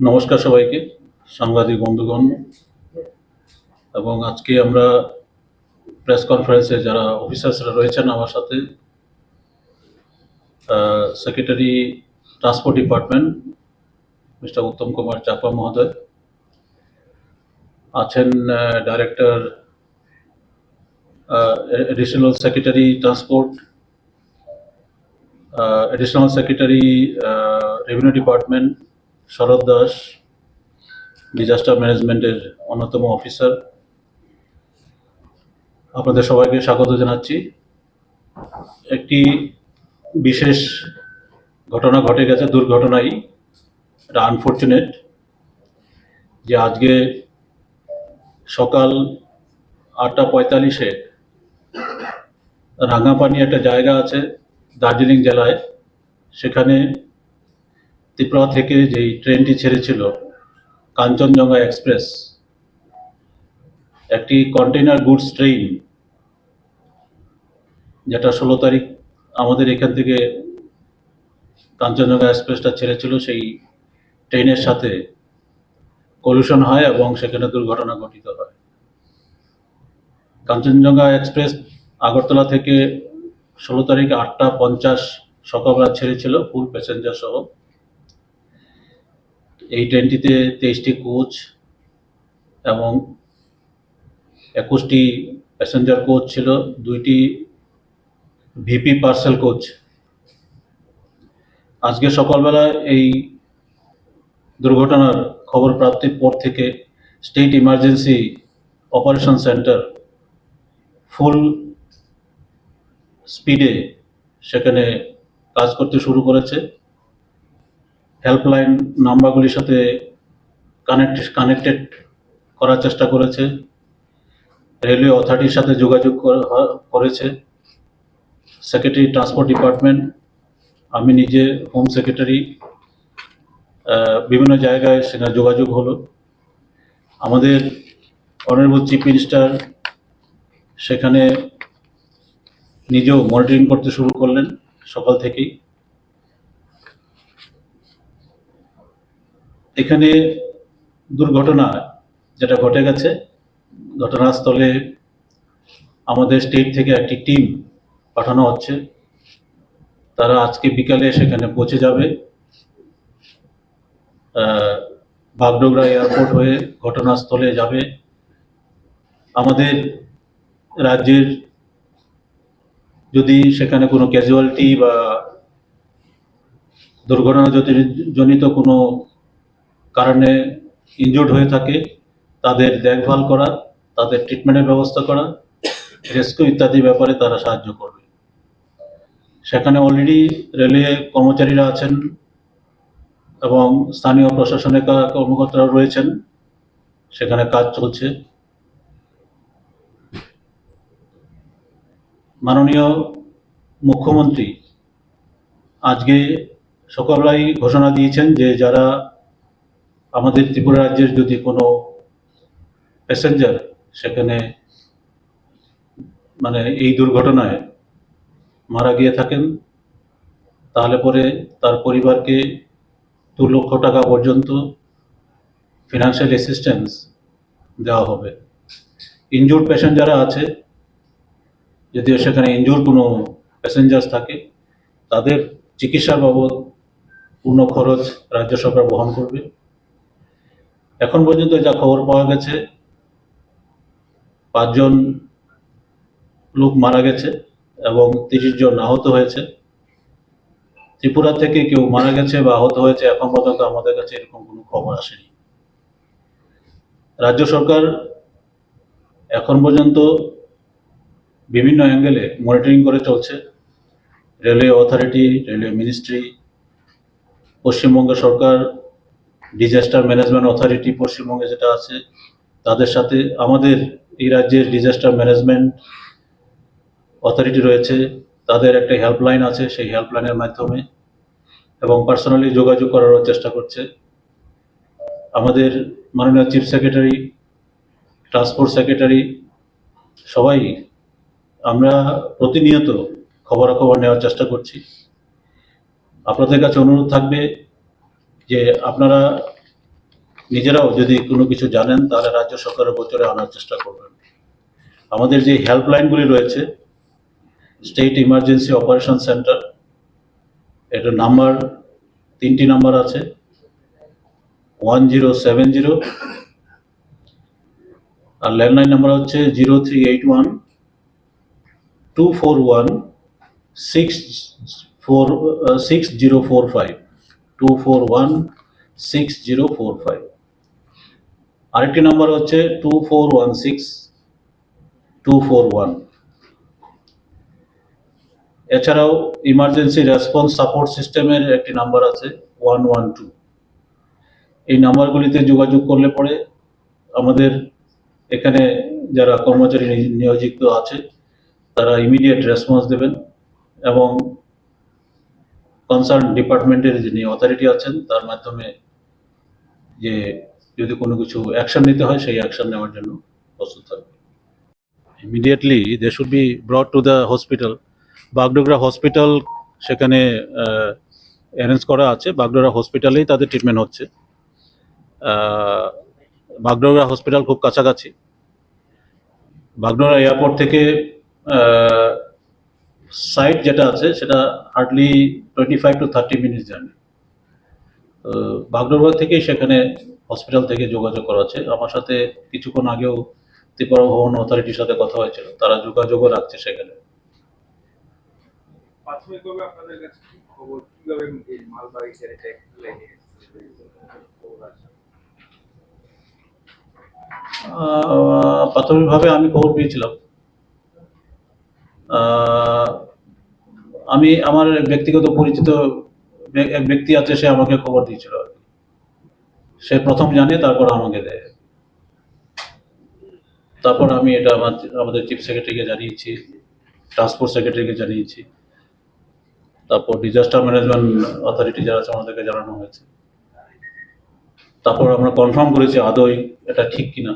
নমস্কার সবাইকে, সাংবাদিক বন্ধুগণ। এবং আজকে আমরা প্রেস কনফারেন্সে যারা অফিসার্সরা রয়েছেন আমার সাথে, secretary transport department mister Uttam Kumar Chakma মহোদয় আছেন, director additional secretary transport, additional secretary revenue department Sharat Das, disaster ম্যানেজমেন্টের অন্যতম অফিসার। আপনাদের সবাইকে স্বাগত জানাচ্ছি। একটি বিশেষ ঘটনা ঘটে গেছে, দুর্ঘটনাই, এটা আনফর্চুনেট, যে আজকে সকাল 8:45-এ রাঙ্গাপানি একটা জায়গা আছে দার্জিলিং জেলায়, সেখানে ত্রিপুরা থেকে যেই ট্রেনটি ছেড়েছিল কাঞ্চনজঙ্ঘা এক্সপ্রেস, একটি কন্টেইনার গুডস ট্রেন, যেটা 16 তারিখ আমাদের এখান থেকে কাঞ্চনজঙ্ঘা এক্সপ্রেসটা ছেড়েছিল, সেই ট্রেনের সাথে কলিশন হয় এবং সেখানে দুর্ঘটনা ঘটিত হয়। কাঞ্চনজঙ্ঘা এক্সপ্রেস আগরতলা থেকে 16 তারিখ 8:50 সকালবেলা ছেড়েছিল ফুল প্যাসেঞ্জার সহ। এই ট্রেনটিতে 23টি কোচ এবং 21টি প্যাসেঞ্জার কোচ ছিল, 2টি ভিপি পার্সেল কোচ। আজকে সকালবেলা এই দুর্ঘটনার খবর প্রাপ্তির পর থেকে স্টেট ইমার্জেন্সি অপারেশন সেন্টার ফুল স্পিডে সেখানে কাজ করতে শুরু করেছে। হেল্পলাইন নাম্বারগুলির সাথে কানেক্টেড করার চেষ্টা করেছে, রেলওয়ে অথরিটির সাথে যোগাযোগ করেছে সেক্রেটারি ট্রান্সপোর্ট ডিপার্টমেন্ট, আমি নিজে হোম সেক্রেটারি, বিভিন্ন জায়গায় সেখানে যোগাযোগ হলো। আমাদের অনারেবল চিফ মিনিস্টার সেখানে নিজেও মনিটরিং করতে শুরু করলেন সকাল থেকেই। এখানে দুর্ঘটনা যেটা ঘটে গেছে, ঘটনাস্থলে আমাদের স্টেট থেকে একটি টিম পাঠানো হচ্ছে, তারা আজকে বিকালে সেখানে পৌঁছে যাবে। বাগডোগরা এয়ারপোর্ট হয়ে ঘটনাস্থলে যাবে। আমাদের রাজ্যের যদি সেখানে কোনো ক্যাজুয়ালিটি বা দুর্ঘটনা জনিত কোনো কারণে ইনজুর্ড হয়ে থাকে, তাদের দেখভাল করা, তাদের ট্রিটমেন্টের ব্যবস্থা করা, রেস্কিউ ইত্যাদি ব্যাপারে তারা সাহায্য করবে। সেখানে অলরেডি রেলওয়ে কর্মচারীরা আছেন এবং স্থানীয় প্রশাসনের কর্মকর্তারা রয়েছেন, সেখানে কাজ চলছে। মাননীয় মুখ্যমন্ত্রী আজকে সকালবেলায় ঘোষণা দিয়েছেন যে যারা আমাদের ত্রিপুরা রাজ্যের যদি কোনো প্যাসেঞ্জার সেখানে এই দুর্ঘটনায় মারা গিয়ে থাকেন, তাহলে পরে তার পরিবারকে 2 লক্ষ টাকা পর্যন্ত ফিনান্সিয়াল অ্যাসিস্ট্যান্স দেওয়া হবে। ইনজুর্ড প্যাসেঞ্জাররা আছে, যদিও সেখানে ইনজুর কোনো প্যাসেঞ্জার থাকে, তাদের চিকিৎসার বাবদ পূর্ণ খরচ রাজ্য সরকার বহন করবে। এখন পর্যন্ত যা খবর পাওয়া গেছে, 5 জন লোক মারা গেছে এবং 30 জন আহত হয়েছে। ত্রিপুরা থেকে কেউ মারা গেছে বা আহত হয়েছে এখন পর্যন্ত আমাদের কাছে এরকম কোনো খবর আসেনি। রাজ্য সরকার এখন পর্যন্ত বিভিন্ন অ্যাঙ্গেলে মনিটরিং করে চলছে। Railway authority, railway ministry, Paschimbanga সরকার, ডিজাস্টার ম্যানেজমেন্ট অথরিটি পশ্চিমবঙ্গে যেটা আছে, তাদের সাথে আমাদের এই রাজ্যের ডিজাস্টার ম্যানেজমেন্ট অথরিটি রয়েছে, তাদের একটা হেল্পলাইন আছে, সেই হেল্পলাইনের মাধ্যমে এবং পার্সোনালি যোগাযোগ করার চেষ্টা করছে। আমাদের মাননীয় চিফ সেক্রেটারি, ট্রান্সপোর্ট সেক্রেটারি, সবাই আমরা প্রতিনিয়ত খবরাখবর নেওয়ার চেষ্টা করছি। আপনাদের কাছে অনুরোধ থাকবে যে আপনারা নিজেরাও যদি কোনো কিছু জানেন তাহলে রাজ্য সরকারের গোচরে আনার চেষ্টা করবেন। আমাদের যে হেল্পলাইনগুলি রয়েছে, স্টেট ইমার্জেন্সি অপারেশন সেন্টার, এটার নাম্বার 3টি নাম্বার আছে, 1070, আর ল্যান্ডলাইন নাম্বার হচ্ছে 0381 241 6045, 241 6045। আরেকটি নাম্বার হচ্ছে 2416 241। এছাড়াও ইমার্জেন্সি রেসপন্স সাপোর্ট সিস্টেমের একটি নাম্বার আছে 112। এই নাম্বারগুলিতে যোগাযোগ করলে পরে আমাদের এখানে যারা কর্মচারী নিয়োজিত আছে তারা ইমিডিয়েট রেসপন্স দেবেন এবং কনসার্ন ডিপার্টমেন্টের যিনি অথরিটি আছেন তার মাধ্যমে যে যদি কোনো কিছু অ্যাকশন নিতে হয় সেই অ্যাকশন নেওয়ার জন্য প্রস্তুত থাকবে। Immediately they should be brought to the hospital. Bagdogra hospital সেখানে অ্যারেঞ্জ করা আছে, বাগডোগরা হসপিটালেই তাদের ট্রিটমেন্ট হচ্ছে। বাগডোগরা হসপিটাল খুব কাছাকাছি। বাগডোগরা এয়ারপোর্ট থেকে সাইট যেটা আছে সেটা hardly 25 to 30 minutes journey. Bagdogra থেকেই সেখানে হসপিটাল থেকে যোগাযোগ করা আছে। আমার সাথে কিছুক্ষণ আগেও ত্রিপুরা ভবন অথরিটির সাথে কথা হয়েছিল, তারা যোগাযোগও রাখছে সেখানে। প্রাথমিকভাবে আপনাদের কাছে কি খবর, কিভাবে এই মালবাহী ট্রেনটা লেগে প্রাথমিকভাবে আমি খবর পেয়েছিলাম। আমি আমার ব্যক্তিগত পরিচিত এক ব্যক্তি আছে, সে আমাকে খবর দিয়েছিল আর কি। সে প্রথম জানে, তারপর আমাকে দেয়। তারপর আমি এটা আমাদের চিফ সেক্রেটারিকে জানিয়েছি, ট্রান্সপোর্ট সেক্রেটারিকে জানিয়েছি, তারপর ডিজাস্টার ম্যানেজমেন্ট অথরিটি যারা আছে আমাদেরকে জানানো হয়েছে। তারপর আমরা কনফার্ম করেছি আদৌ এটা ঠিক কিনা।